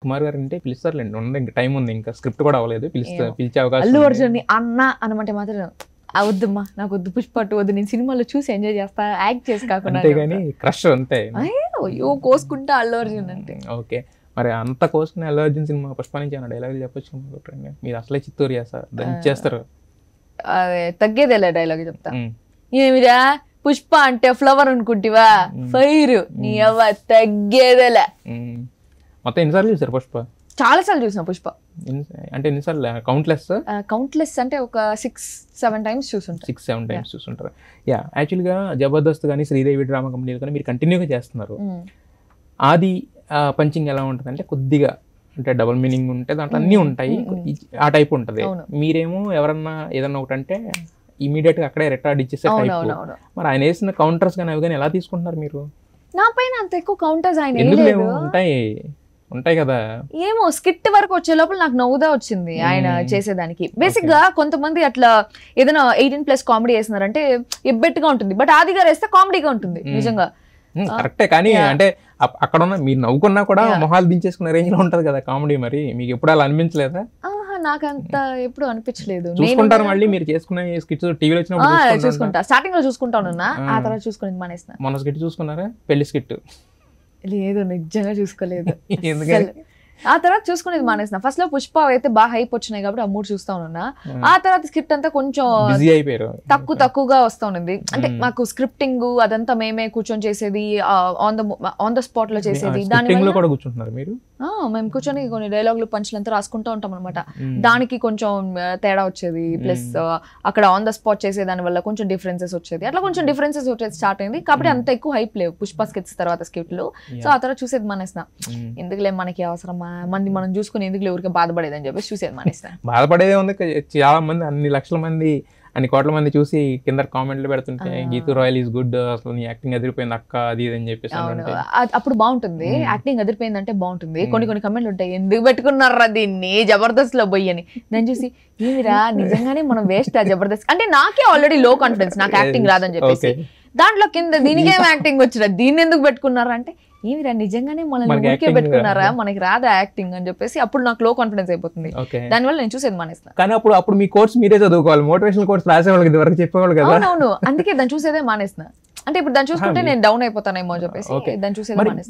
కుమార్ గారు అంటే పిలుస్తారులేండి. ఉంది ఇంకా టైం ఉంది. ఇంకా స్క్రిప్ట్ కూడా అవ్వలేదు. పిలిచే అవకాశం అల్లు అర్జున్ అన్న అనమంటే మాత్రం వద్దమ్మా నాకు వద్దు, పుష్ప 2 వద్దు, నేను సినిమాలో చూసి ఎంజాయ్ చేస్తా, యాక్ట్ చేసి కాకుండా అంతేగాని క్రష్ అంతే. అయ్యో కోసుకుంటా అల్లు అర్జున్ అంటే. ఓకే, మరి అంత కోసుకుని అల్లు అర్జున్ సినిమా పుష్ప నుంచి అన్న డైలాగులు చెప్పొచ్చు. మీరు అసలే చిత్తూరు చేస్తారు, దాన్ని చేస్తారు. అదే తగ్గేదేలే డైలాగ్ చెప్తా. ఏమిరా పుష్ప అంటే ఫ్లవర్ అనుకుంటివా, ఫైర్ నీ అవ్వ తగ్గేదేలే. మొత్తం ఎన్నిసార్లు చూసారు పుష్ప? చాలా సార్లు చూసిన పుష్ప. అంటే ఎన్నిసార్లు? కౌంట్లెస్ అంటే ఒక 6-7 టైమ్స్ చూసుంటారు. 6-7 టైమ్స్ చూసుంటారు. యా, యాక్చువల్గా జబర్దస్త్ కానీ శ్రీదేవి డ్రామా కంపెనీలు కానీ మీరు కంటిన్యూగా చేస్తున్నారు. ఆది పంచింగ్ ఎలా ఉంటుంది అంటే కొద్దిగా అంటే డబుల్ మీనింగ్ ఉంటే దాంట్లో అన్నీ ఉంటాయి, ఆ టైప్ ఉంటుంది. మీరేమో ఎవరన్నా ఏదన్నా ఒకటి అంటే ఇమీడియట్ గా అక్కడే రిటార్డ్ ఇచ్చేసే టైప్. మరి ఆయన వేసిన కౌంటర్స్ కానీ అవి కానీ ఎలా తీసుకుంటున్నారు మీరు? నా పైన అంత ఎక్కువ కౌంటర్స్ ఆయన ఉంటాయి కదా. ఏమో స్కిట్ వరకు వచ్చే లోపల నాకు నవ్వుదా వచ్చింది ఆయన చేసేదానికి. బేసిక్ గా కొంతమంది అట్లా ఏదైనా 18+ కామెడీ వేస్తున్నారంటే ఎబ్బెట్టుగా ఉంటుంది, బట్ ఆది గారు వేస్తే కామెడీగా ఉంటుంది నిజంగా. కరెక్టే, కానీ అంటే అక్కడ ఉన్న మీరు నవ్వుకున్నా కూడా మొహాలు దించేసుకున్న రేంజ్ లో ఉంటది కదా కామెడీ. మరి మీకు ఎప్పుడు అలా అనిపించలేదా? నాకంత ఎప్పుడు అనిపించలేదు. చూసుకుంటారు మళ్ళీ మీరు చేసుకునే స్కిట్స్ టీవీలో వచ్చినప్పుడు? చూసుకుంటా, స్టార్టింగ్ లో చూసుకుంటాను, ఆ తర్వాత చూసుకునేది మానేసిన. మొన్న స్కిట్ చూసుకున్నారా? పెళ్లి స్కిట్? లేదు, నిజంగా చూసుకోలేదు. ఆ తర్వాత చూసుకునేది మానేసిన. ఫస్ట్ లో పుష్ప అయితే బాగా హైప్ వచ్చినాయి కాబట్టి ఆ 3 చూస్తా ఉన్నా. ఆ తర్వాత స్క్రిప్ట్ అంతా కొంచెం తక్కువగా వస్తా ఉన్నది. అంటే మాకు స్క్రిప్టింగ్ అదంతా మేమే కూర్చొని చేసేది, ఆన్ ద స్పాట్ లో చేసేది. దానివల్ల మేము కూర్చొని కొన్ని డైలాగులు పంచులు అంతా రాసుకుంటూ ఉంటాం అనమాట. దానికి కొంచెం తేడా వచ్చేది. ప్లస్ అక్కడ ఆన్ ద స్పాట్ చేసే దాని వల్ల కొంచెం డిఫరెన్సెస్ వచ్చేది. అట్లా కొంచెం డిఫరెన్సెస్ వచ్చేది స్టార్ట్ అయింది. కాబట్టి అంత ఎక్కువ హైప్ లేవు పుష్ప స్కిట్స్ తర్వాత స్క్రిప్ట్లు. సో ఆ తర్వాత చూసేది మానేసిన. ఎందుకులే మనకి అవసరమా, మంది మనం చూసుకుని ఎందుకు ఎవరికి బాధపడేది అని చెప్పేసి చూసేది మానేస్తా. బాధపడేదే ఉంది. చాలా మంది, అన్ని లక్షల మంది, అన్ని కోట్ల మంది చూసి కింద కామెంట్లు పెడుతుంటే గీతూ రాయల్ ఈజ్ గుడ్, అసలు నీ యాక్టింగ్ అదిరిపోయింది అక్క, అది ఇది అని చెప్పేసి. అప్పుడు బాగుంటుంది, యాక్టింగ్ అదిరిపోయింది అంటే బాగుంటుంది. కొన్ని కమెంట్లు ఉంటాయి, ఎందుకు పెట్టుకున్నారా దీన్ని జబర్దస్త్ లో పోయి అని. దాన్ని చూసి ఏమిరా నిజంగానే మనం వేస్ట్ ఆ జబర్దస్త్ అంటే. నాకే ఆల్రెడీ లో కాన్ఫిడెన్స్, నాకు యాక్టింగ్ రాదని చెప్పేసి. దాంట్లో కింద దీనికేం యాక్టింగ్ వచ్చిరా, దీన్ని ఎందుకు పెట్టుకున్నారా అంటే ఏమిరా నిజంగానే మనల్ని ఊరికే పెట్టుకున్నారా, మనకి రాదా యాక్టింగ్ అని చెప్పేసి. అప్పుడు నాకు లో కాన్ఫిడెన్స్ అయిపోతుంది. దానివల్ల నేను చూసేది మానేస్తాను. కానీ అప్పుడు మీ కోర్స్ మీరే చదువుకోవాలి, మోటివేషనల్ కోర్స్ రాసేవాళ్ళకి ఇది వరకు చెప్పేవాళ్ళు కదా. అవునవును, అందుకే దాన్ని చూసేదే మానేస్తున్నా. అంటే ఇప్పుడు దాన్ని చూసుకుంటే నేను డౌన్ అయిపోతానేమో అని చెప్పేసి దాన్ని చూసేదే మానేస్తాను.